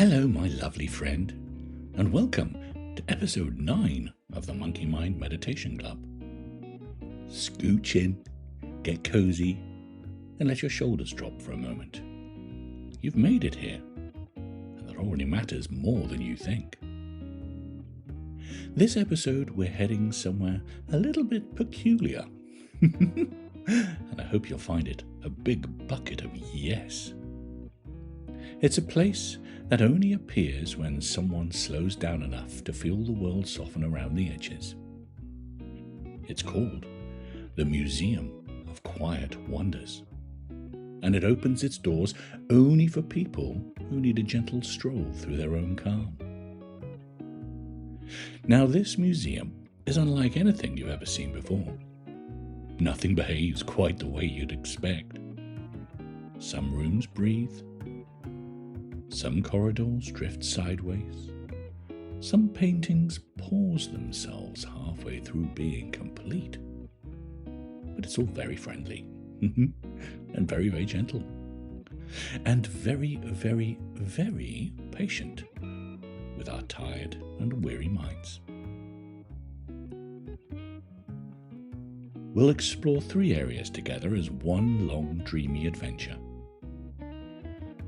Hello, my lovely friend, and welcome to episode 9 of the Monkeymind Meditation Club. Scooch in, get cozy, and let your shoulders drop for a moment. You've made it here, and that already matters more than you think. This episode, we're heading somewhere a little bit peculiar, and I hope you'll find it a big bucket of yes. It's a place that only appears when someone slows down enough to feel the world soften around the edges. It's called the Museum of Quiet Wonders, and it opens its doors only for people who need a gentle stroll through their own calm. Now, this museum is unlike anything you've ever seen before. Nothing behaves quite the way you'd expect. Some rooms breathe. Some corridors drift sideways. Some paintings pause themselves halfway through being complete. But it's all very friendly and very, very gentle. And very, very, very patient with our tired and weary minds. We'll explore 3 areas together as one long, dreamy adventure.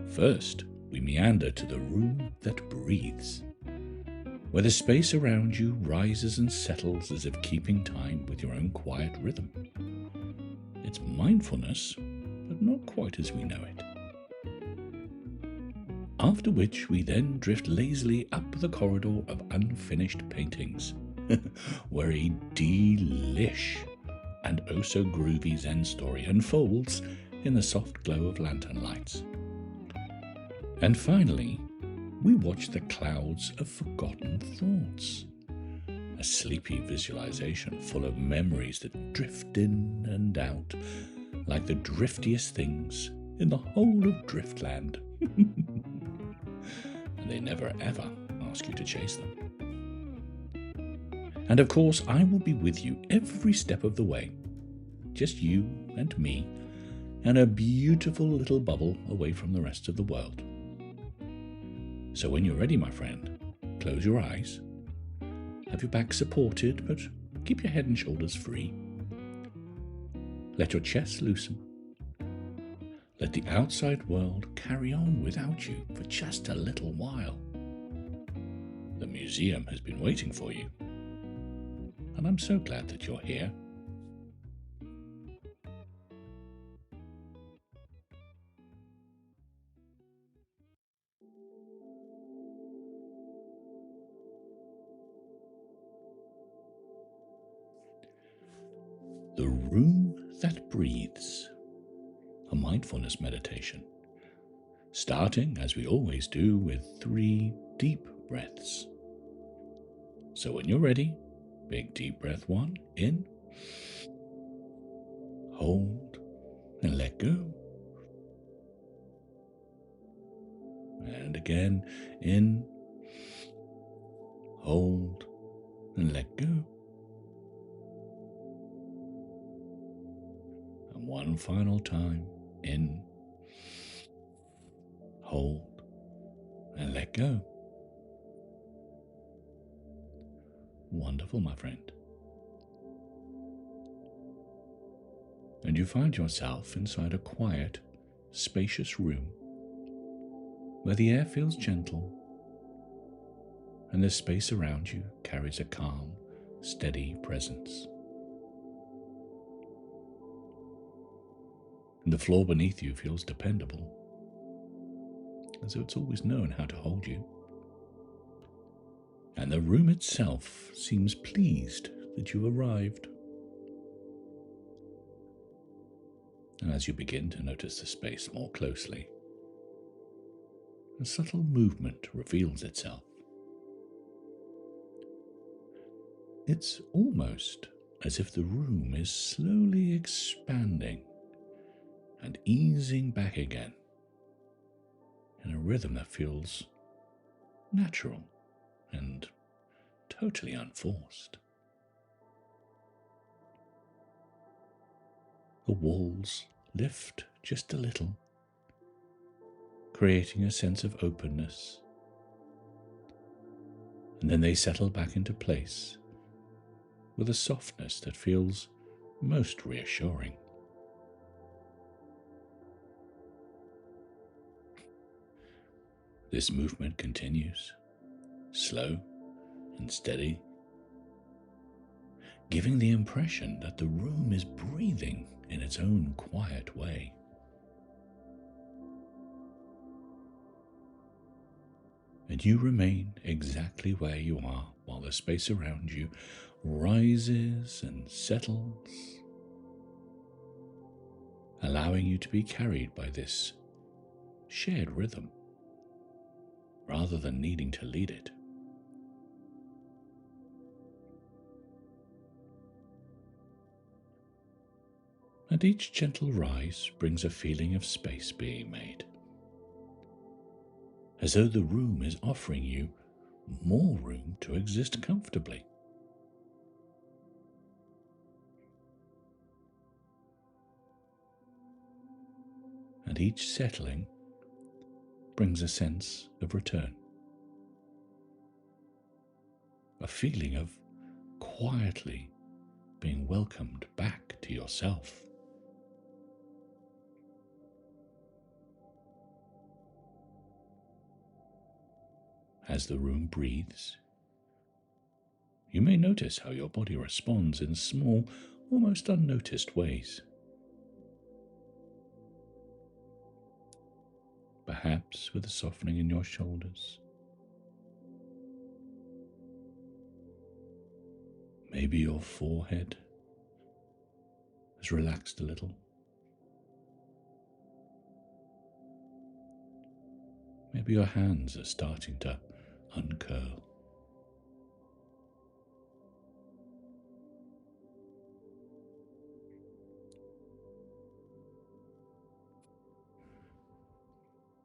First, we meander to the room that breathes, where the space around you rises and settles as if keeping time with your own quiet rhythm. It's mindfulness, but not quite as we know it. After which we then drift lazily up the corridor of unfinished paintings, where a delish and oh-so-groovy Zen story unfolds in the soft glow of lantern lights. And finally, we watch the clouds of forgotten thoughts, a sleepy visualization full of memories that drift in and out like the driftiest things in the whole of Driftland. And they never ever ask you to chase them. And of course, I will be with you every step of the way. Just you and me, and a beautiful little bubble away from the rest of the world. So when you're ready, my friend, close your eyes, have your back supported, but keep your head and shoulders free. Let your chest loosen. Let the outside world carry on without you for just a little while. The museum has been waiting for you, and I'm so glad that you're here. The room that breathes, a mindfulness meditation, starting as we always do with 3 deep breaths. So when you're ready, big deep breath 1, in, hold, and let go. And again, in, hold, and let go. And one final time, in, hold, and let go. Wonderful, my friend. And you find yourself inside a quiet, spacious room where the air feels gentle and the space around you carries a calm, steady presence. And the floor beneath you feels dependable, as though it's always known how to hold you. And the room itself seems pleased that you arrived. And as you begin to notice the space more closely, a subtle movement reveals itself. It's almost as if the room is slowly expanding and easing back again in a rhythm that feels natural and totally unforced. The walls lift just a little, creating a sense of openness and then they settle back into place with a softness that feels most reassuring. This movement continues, slow and steady, giving the impression that the room is breathing in its own quiet way. And you remain exactly where you are while the space around you rises and settles, allowing you to be carried by this shared rhythm rather than needing to lead it. And each gentle rise brings a feeling of space being made, as though the room is offering you more room to exist comfortably. And each settling brings a sense of return, a feeling of quietly being welcomed back to yourself. As the room breathes, you may notice how your body responds in small, almost unnoticed ways. Perhaps with a softening in your shoulders. Maybe your forehead has relaxed a little. Maybe your hands are starting to uncurl.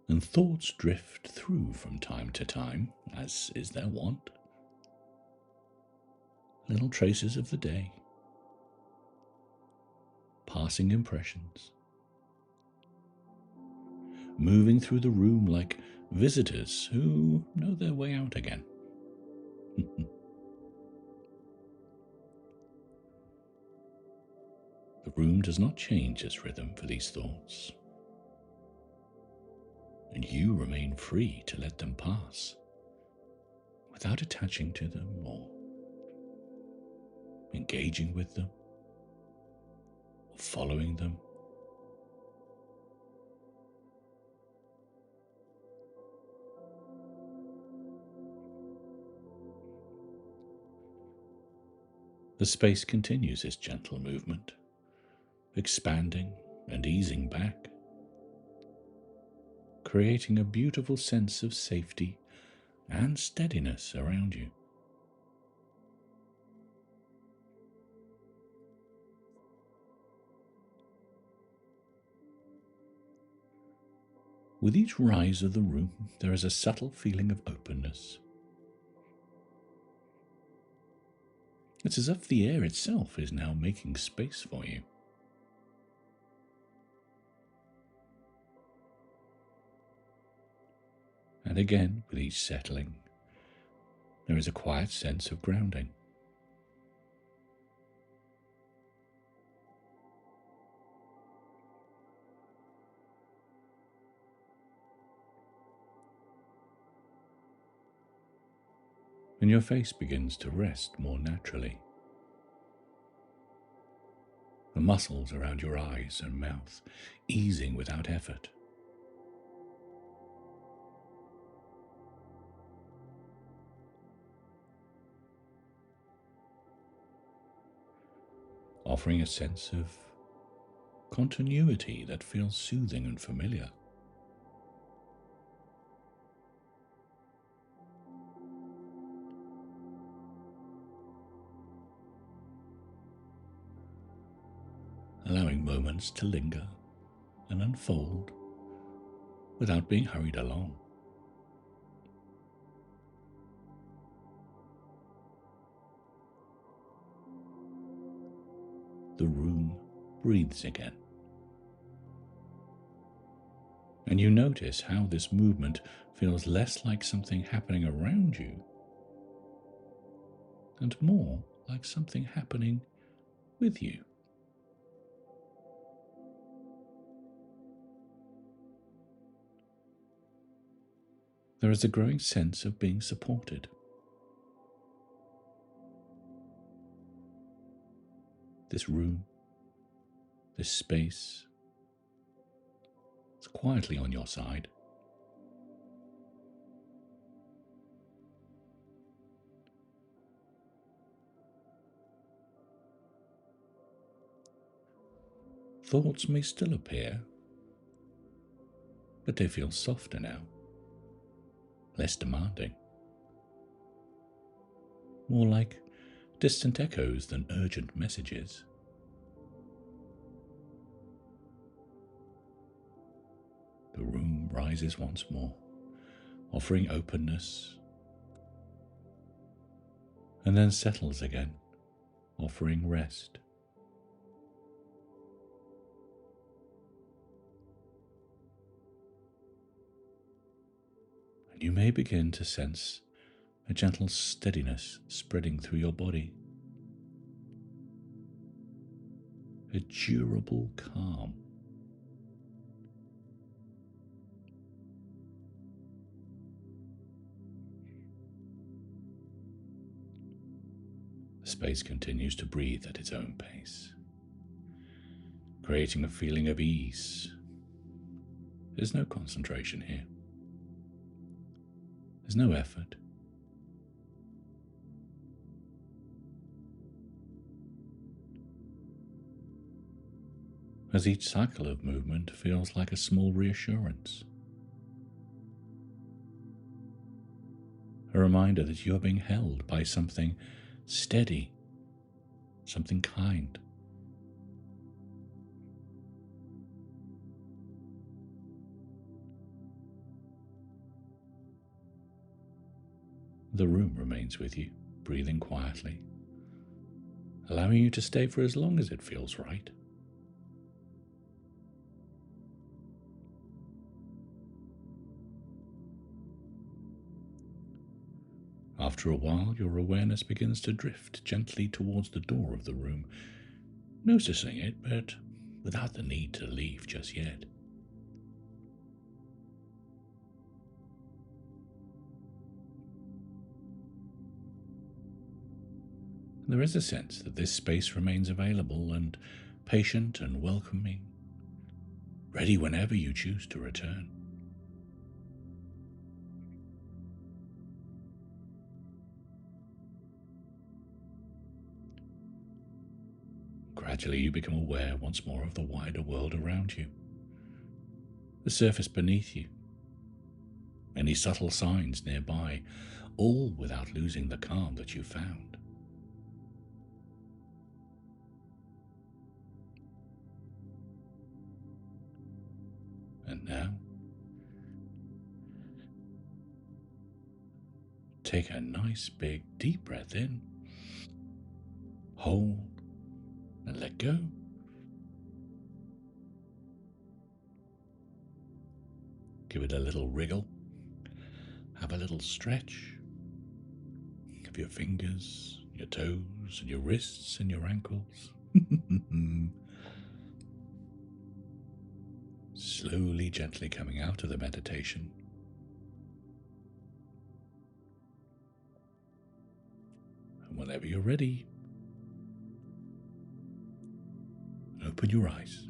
And thoughts drift through from time to time, as is their wont. Little traces of the day, passing impressions, moving through the room like visitors who know their way out again. The room does not change its rhythm for these thoughts, and you remain free to let them pass without attaching to them or engaging with them or following them. The space continues its gentle movement, expanding and easing back, creating a beautiful sense of safety and steadiness around you. With each rise of the room, there is a subtle feeling of openness. It's as if the air itself is now making space for you. And again, with each settling, there is a quiet sense of grounding. And your face begins to rest more naturally. The muscles around your eyes and mouth easing without effort. Offering a sense of continuity that feels soothing and familiar. Allowing moments to linger and unfold without being hurried along. The room breathes again. And you notice how this movement feels less like something happening around you and more like something happening with you. There is a growing sense of being supported. This room, this space, is quietly on your side. Thoughts may still appear, but they feel softer now, less demanding, more like distant echoes than urgent messages. The room rises once more, offering openness, and then settles again, offering rest. And you may begin to sense a gentle steadiness spreading through your body, a durable calm. The space continues to breathe at its own pace, creating a feeling of ease. There's no concentration here. There's no effort. As each cycle of movement feels like a small reassurance, a reminder that you are being held by something steady, something kind. The room remains with you, breathing quietly, allowing you to stay for as long as it feels right. After a while, your awareness begins to drift gently towards the door of the room, noticing it, but without the need to leave just yet. There is a sense that this space remains available and patient and welcoming, ready whenever you choose to return. Gradually, you become aware once more of the wider world around you, the surface beneath you, any subtle signs nearby, all without losing the calm that you found. And now, take a nice big deep breath in, hold, and let go. Give it a little wriggle. Have a little stretch of your fingers, your toes, and your wrists and your ankles. Slowly, gently coming out of the meditation. And whenever you're ready, open your eyes.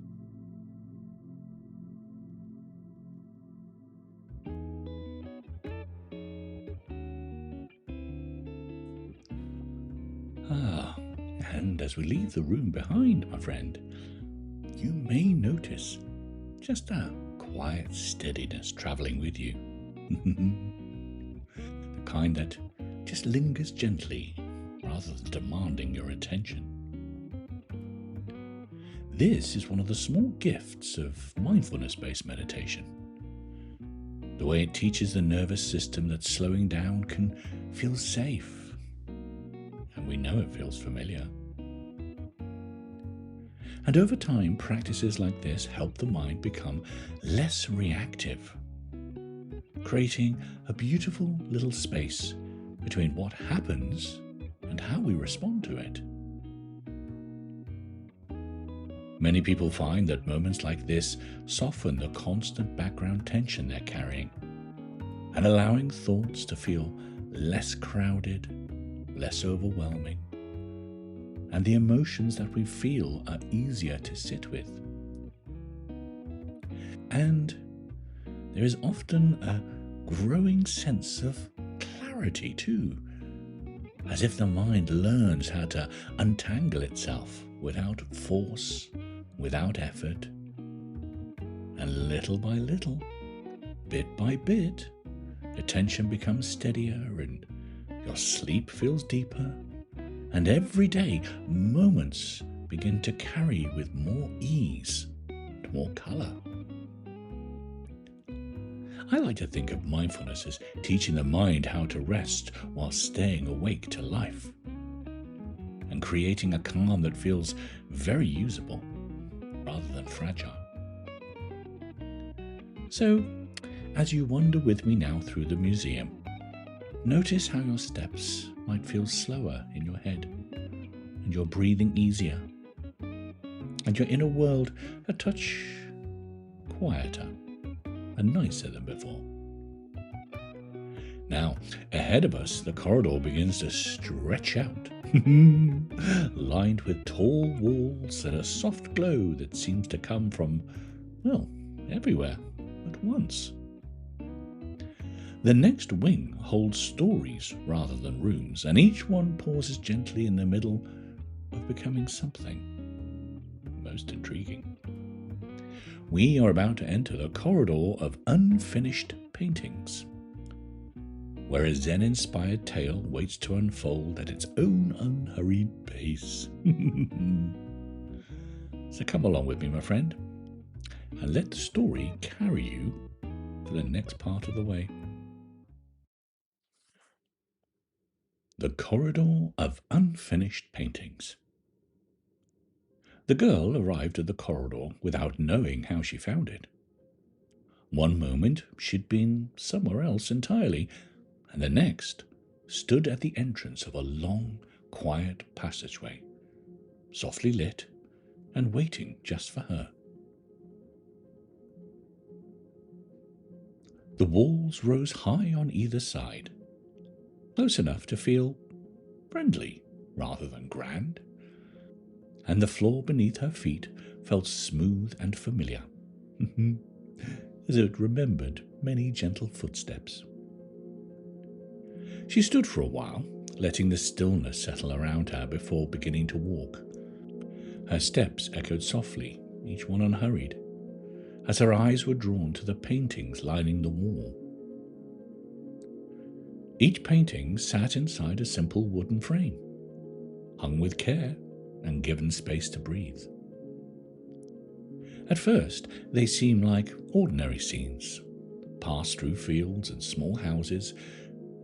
And as we leave the room behind, my friend, you may notice just a quiet steadiness traveling with you. The kind that just lingers gently rather than demanding your attention. This is one of the small gifts of mindfulness-based meditation. The way it teaches the nervous system that slowing down can feel safe. And we know it feels familiar. And over time, practices like this help the mind become less reactive, creating a beautiful little space between what happens and how we respond to it. Many people find that moments like this soften the constant background tension they're carrying, and allowing thoughts to feel less crowded, less overwhelming, and the emotions that we feel are easier to sit with. And there is often a growing sense of clarity too, as if the mind learns how to untangle itself without force, without effort, and little by little, bit by bit, the tension becomes steadier and your sleep feels deeper, and every day moments begin to carry with more ease and more colour. I like to think of mindfulness as teaching the mind how to rest while staying awake to life, and creating a calm that feels very usable rather than fragile. So, as you wander with me now through the museum, notice how your steps might feel slower in your head, and your breathing easier, and your inner world a touch quieter and nicer than before. Now, ahead of us, the corridor begins to stretch out, lined with tall walls and a soft glow that seems to come from, well, everywhere at once. The next wing holds stories rather than rooms, and each one pauses gently in the middle of becoming something most intriguing. We are about to enter the corridor of unfinished paintings, where a Zen-inspired tale waits to unfold at its own unhurried pace. So come along with me, my friend, and let the story carry you to the next part of the way. The Corridor of Unfinished Paintings. The girl arrived at the corridor without knowing how she found it. One moment she'd been somewhere else entirely, and the next stood at the entrance of a long, quiet passageway, softly lit and waiting just for her. The walls rose high on either side, close enough to feel friendly rather than grand, and the floor beneath her feet felt smooth and familiar, as it remembered many gentle footsteps. She stood for a while, letting the stillness settle around her before beginning to walk. Her steps echoed softly, each one unhurried, as her eyes were drawn to the paintings lining the wall. Each painting sat inside a simple wooden frame, hung with care and given space to breathe. At first, they seemed like ordinary scenes, passed through fields and small houses,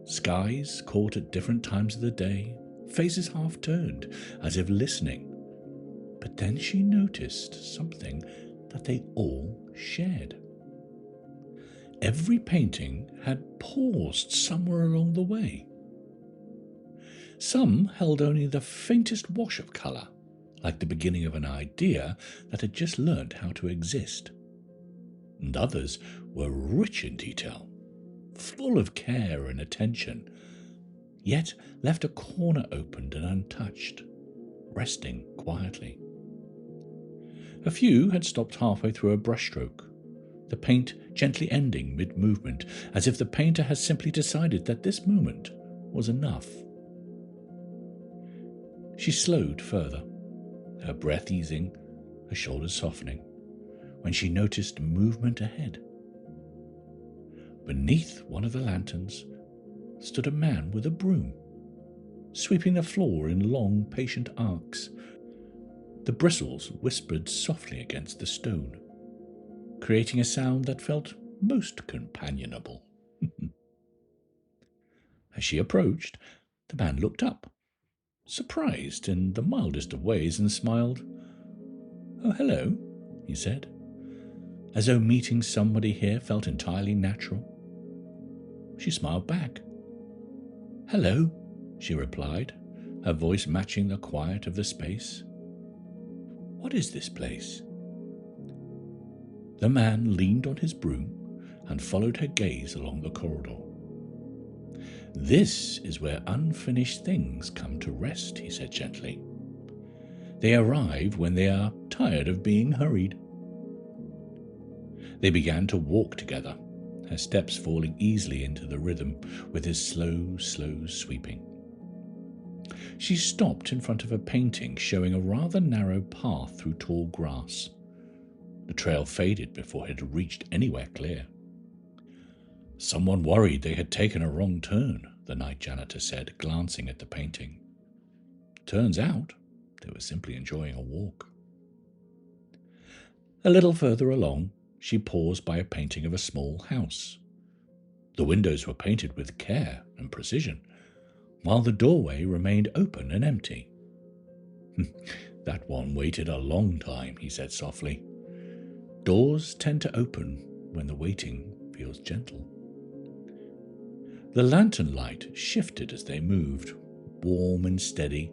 skies caught at different times of the day, faces half turned as if listening. But then she noticed something that they all shared. Every painting had paused somewhere along the way. Some held only the faintest wash of colour, like the beginning of an idea that had just learnt how to exist. And others were rich in detail, full of care and attention, yet left a corner opened and untouched, resting quietly. A few had stopped halfway through a brushstroke, the paint gently ending mid-movement, as if the painter had simply decided that this moment was enough. She slowed further, her breath easing, her shoulders softening, when she noticed movement ahead. Beneath one of the lanterns stood a man with a broom, sweeping the floor in long, patient arcs. The bristles whispered softly against the stone, creating a sound that felt most companionable. As she approached, the man looked up, surprised in the mildest of ways, and smiled. "Oh, hello," he said, as though meeting somebody here felt entirely natural. She smiled back. "Hello," she replied, her voice matching the quiet of the space. "What is this place?" The man leaned on his broom and followed her gaze along the corridor. "This is where unfinished things come to rest," he said gently. "They arrive when they are tired of being hurried." They began to walk together, her steps falling easily into the rhythm with his slow sweeping. She stopped in front of a painting showing a rather narrow path through tall grass. The trail faded before it had reached anywhere clear. "Someone worried they had taken a wrong turn," the night janitor said, glancing at the painting. Turns out, they were simply enjoying a walk. A little further along, she paused by a painting of a small house. The windows were painted with care and precision, while the doorway remained open and empty. "That one waited a long time," he said softly. "Doors tend to open when the waiting feels gentle." The lantern light shifted as they moved, warm and steady,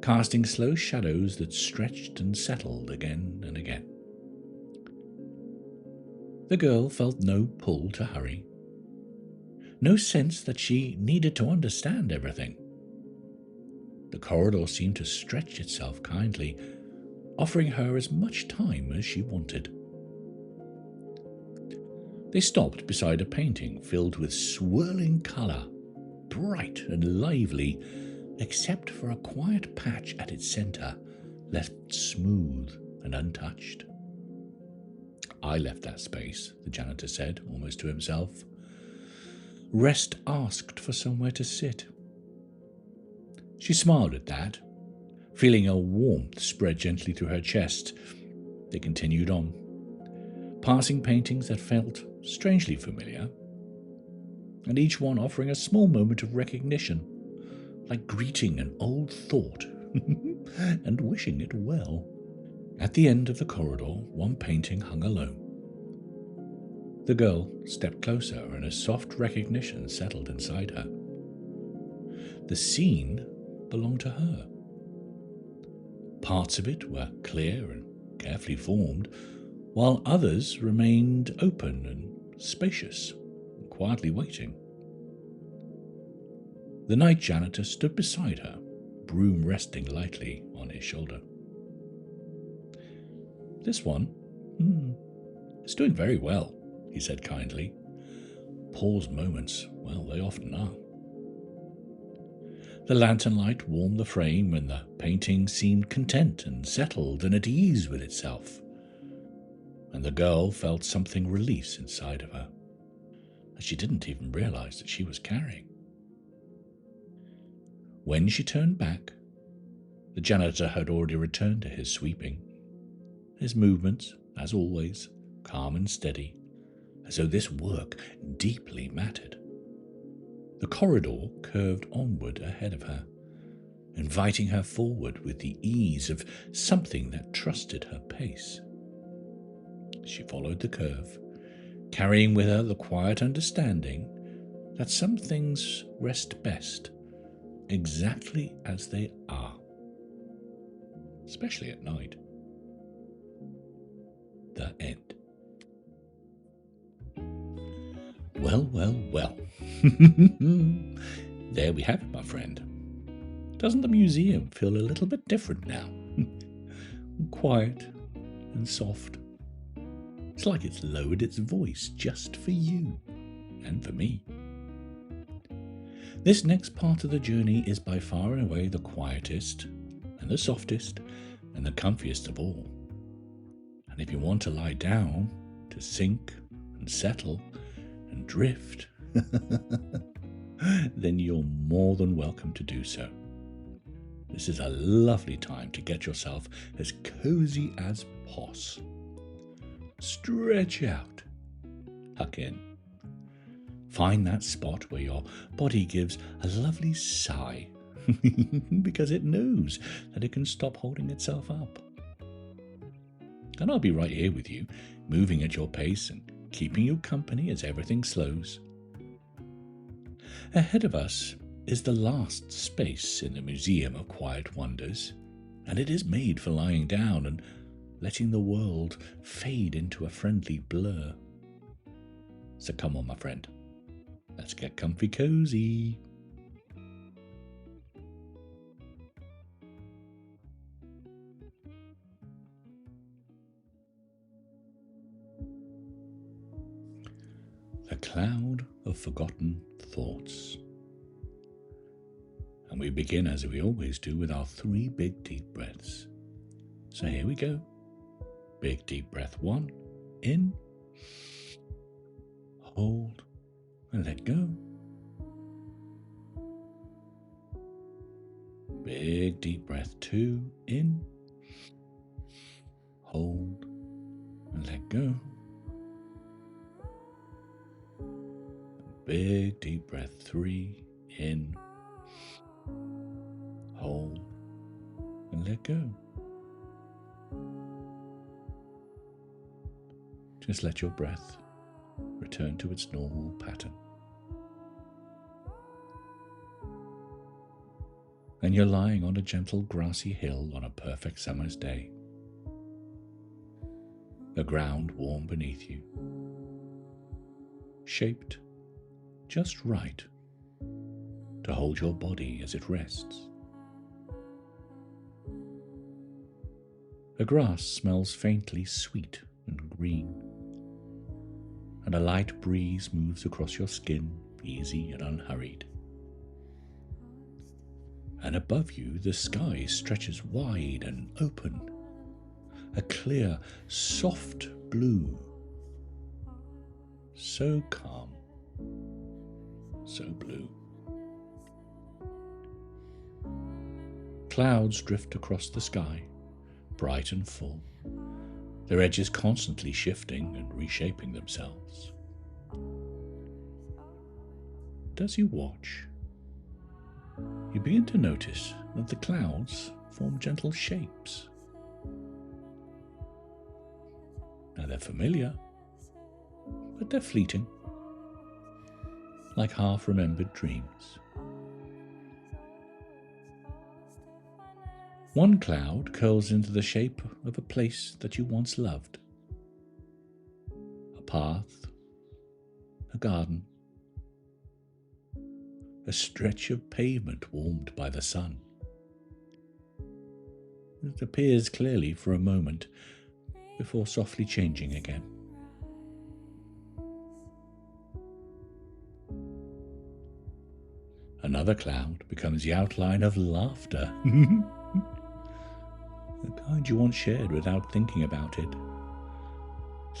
casting slow shadows that stretched and settled again and again. The girl felt no pull to hurry, no sense that she needed to understand everything. The corridor seemed to stretch itself kindly, offering her as much time as she wanted. They stopped beside a painting filled with swirling colour, bright and lively, except for a quiet patch at its centre, left smooth and untouched. "I left that space," the janitor said, almost to himself. Rest asked for somewhere to sit. She smiled at that, feeling a warmth spread gently through her chest. They continued on, passing paintings that felt strangely familiar, and each one offering a small moment of recognition, like greeting an old thought and wishing it well. At the end of the corridor, one painting hung alone. The girl stepped closer, and a soft recognition settled inside her. The scene belonged to her. Parts of it were clear and carefully formed, while others remained open and spacious, and quietly waiting. The night janitor stood beside her, broom resting lightly on his shoulder. "This one, is doing very well," he said kindly. Pause moments, well, they often are. The lantern light warmed the frame, and the painting seemed content and settled and at ease with itself. And the girl felt something release inside of her that she didn't even realize that she was carrying. When she turned back, the janitor had already returned to his sweeping. His movements, as always, calm and steady, as though this work deeply mattered. The corridor curved onward ahead of her, inviting her forward with the ease of something that trusted her pace. She followed the curve, carrying with her the quiet understanding that some things rest best exactly as they are, especially at night. The end. Well. There we have it, my friend. Doesn't the museum feel a little bit different now? Quiet and soft. It's like it's lowered its voice just for you and for me. This next part of the journey is by far and away the quietest and the softest and the comfiest of all. And if you want to lie down, to sink and settle and drift, then you're more than welcome to do so. This is a lovely time to get yourself as cozy as pos. Stretch out, tuck in. Find that spot where your body gives a lovely sigh because it knows that it can stop holding itself up. And I'll be right here with you, moving at your pace and keeping you company as everything slows. Ahead of us is the last space in the Museum of Quiet Wonders, and it is made for lying down and letting the world fade into a friendly blur. So come on, my friend, let's get comfy cozy. The cloud of forgotten thoughts. And we begin, as we always do, with our 3 big deep breaths. So here we go. Big deep breath 1, in, hold, and let go. Big deep breath 2, in, hold, and let go. Big deep breath 3, in, hold, and let go. Just let your breath return to its normal pattern. And you're lying on a gentle grassy hill on a perfect summer's day. The ground warm beneath you, shaped just right to hold your body as it rests. The grass smells faintly sweet and green, and a light breeze moves across your skin, easy and unhurried. And above you, the sky stretches wide and open, a clear, soft blue, so calm, so blue. Clouds drift across the sky, bright and full, their edges constantly shifting and reshaping themselves. As you watch, you begin to notice that the clouds form gentle shapes. Now they're familiar, but they're fleeting, like half-remembered dreams. One cloud curls into the shape of a place that you once loved. A path, a garden, a stretch of pavement warmed by the sun. It appears clearly for a moment before softly changing again. Another cloud becomes the outline of laughter. The kind you once shared without thinking about it.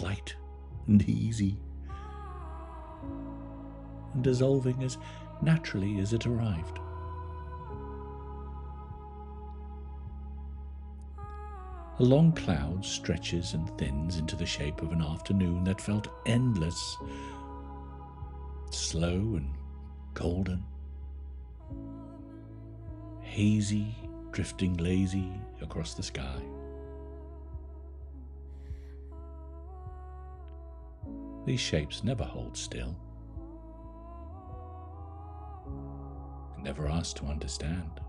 Light and easy, and dissolving as naturally as it arrived. A long cloud stretches and thins into the shape of an afternoon that felt endless, slow and golden, hazy, drifting lazy across the sky. These shapes never hold still, never ask to understand,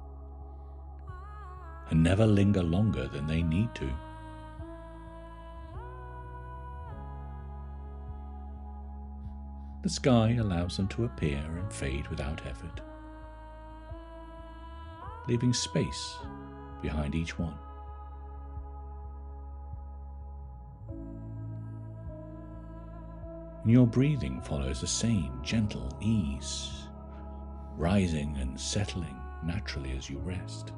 and never linger longer than they need to. The sky allows them to appear and fade without effort, leaving space behind each one. And your breathing follows the same gentle ease, rising and settling naturally as you rest.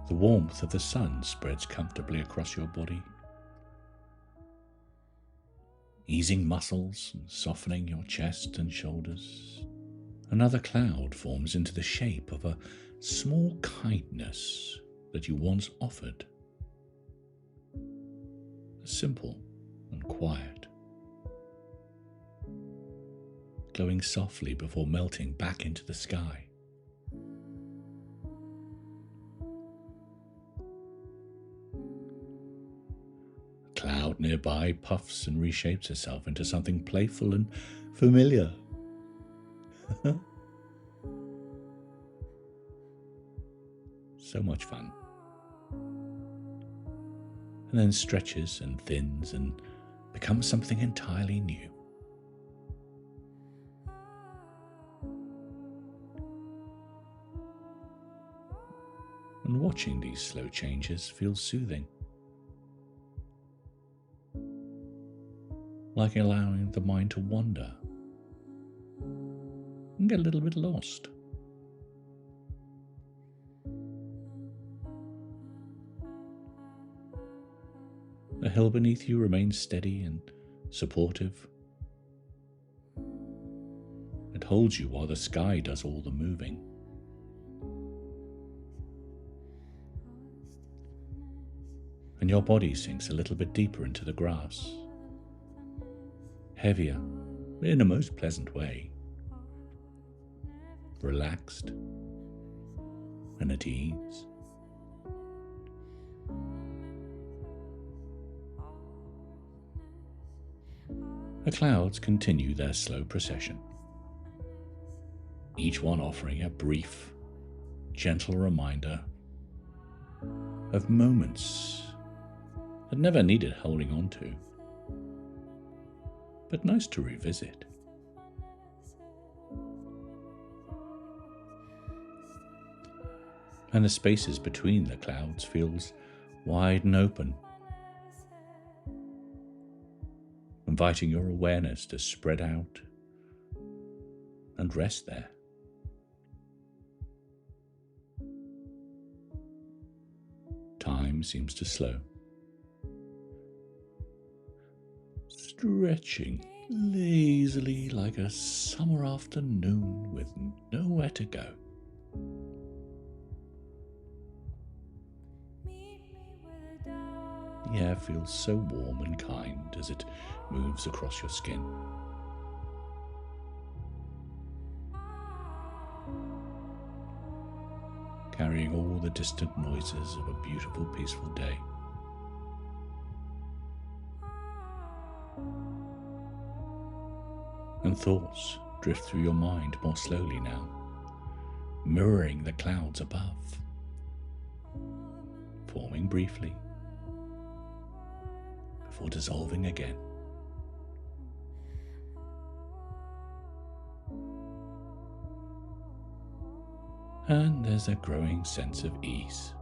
The warmth of the sun spreads comfortably across your body, easing muscles and softening your chest and shoulders. Another cloud forms into the shape of a small kindness that you once offered. Simple and quiet, glowing softly before melting back into the sky. A cloud nearby puffs and reshapes itself into something playful and familiar. So much fun. And then stretches and thins and becomes something entirely new. And watching these slow changes feels soothing, like allowing the mind to wander and get a little bit lost. The hill beneath you remains steady and supportive. It holds you while the sky does all the moving. And your body sinks a little bit deeper into the grass, heavier in a most pleasant way, relaxed and at ease. The clouds continue their slow procession, each one offering a brief, gentle reminder of moments that never needed holding on to, but nice to revisit. And the spaces between the clouds feels wide and open, inviting your awareness to spread out and rest there. Time seems to slow, stretching lazily like a summer afternoon with nowhere to go. The air feels so warm and kind as it moves across your skin. Carrying all the distant noises of a beautiful, peaceful day. And thoughts drift through your mind more slowly now, mirroring the clouds above, forming briefly, before dissolving again. And there's a growing sense of ease,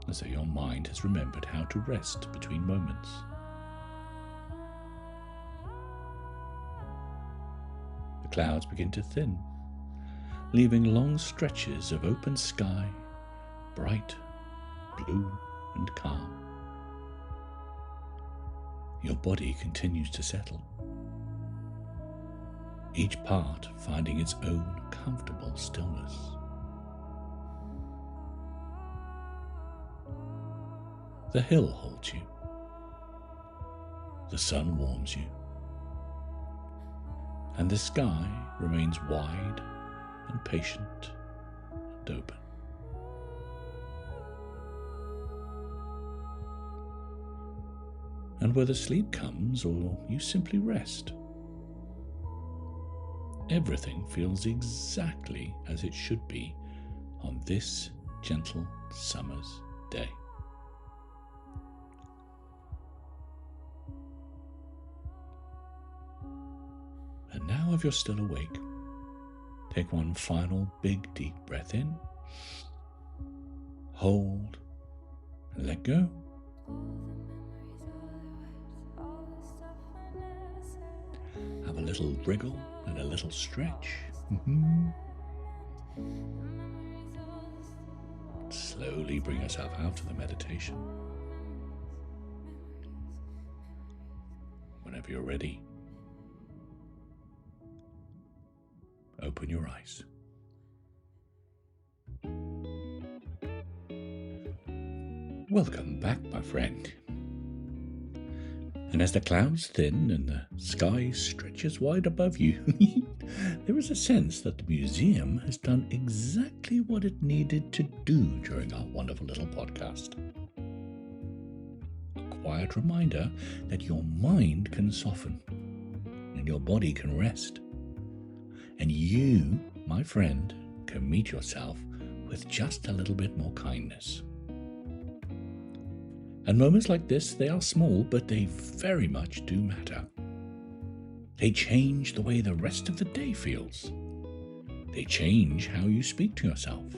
as though your mind has remembered how to rest between moments. The clouds begin to thin, leaving long stretches of open sky, bright, blue, and calm. Your body continues to settle, each part finding its own comfortable stillness. The hill holds you. The sun warms you. And the sky remains wide and patient and open. And whether sleep comes or you simply rest, everything feels exactly as it should be on this gentle summer's day. And now, if you're still awake, take one final big deep breath in, hold, and let go. Have a little wriggle and a little stretch. Slowly bring yourself out of the meditation. Whenever you're ready, open your eyes. Welcome back, my friend. And as the clouds thin and the sky stretches wide above you, there is a sense that the museum has done exactly what it needed to do during our wonderful little podcast. A quiet reminder that your mind can soften and your body can rest. And you, my friend, can meet yourself with just a little bit more kindness. And moments like this, they are small, but they very much do matter. They change the way the rest of the day feels. They change how you speak to yourself.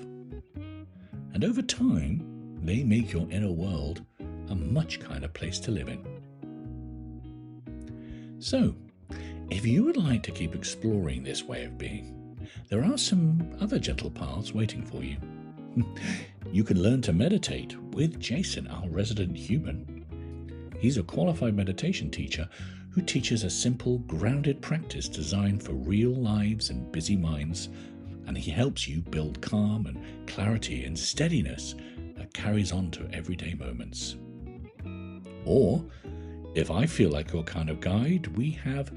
And over time, they make your inner world a much kinder place to live in. So, if you would like to keep exploring this way of being, there are some other gentle paths waiting for you. You can learn to meditate with Jason, our resident human. He's a qualified meditation teacher who teaches a simple, grounded practice designed for real lives and busy minds, and he helps you build calm and clarity and steadiness that carries on to everyday moments. Or, if I feel like your kind of guide, we have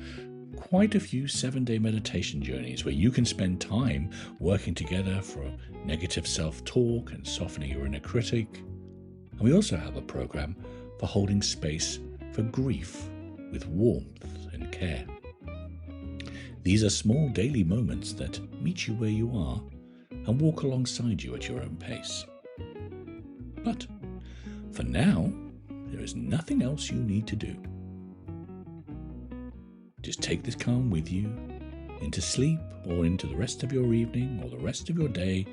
quite a few 7-day meditation journeys where you can spend time working together for negative self-talk and softening your inner critic. And we also have a program for holding space for grief with warmth and care. These are small daily moments that meet you where you are and walk alongside you at your own pace. But for now, there is nothing else you need to do. Just take this calm with you into sleep or into the rest of your evening or the rest of your day,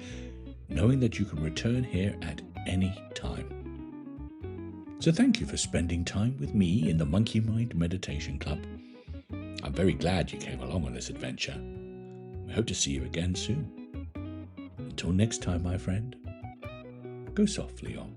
knowing that you can return here at any time. So thank you for spending time with me in the Monkeymind Meditation Club. I'm very glad you came along on this adventure. I hope to see you again soon. Until next time, my friend, go softly on.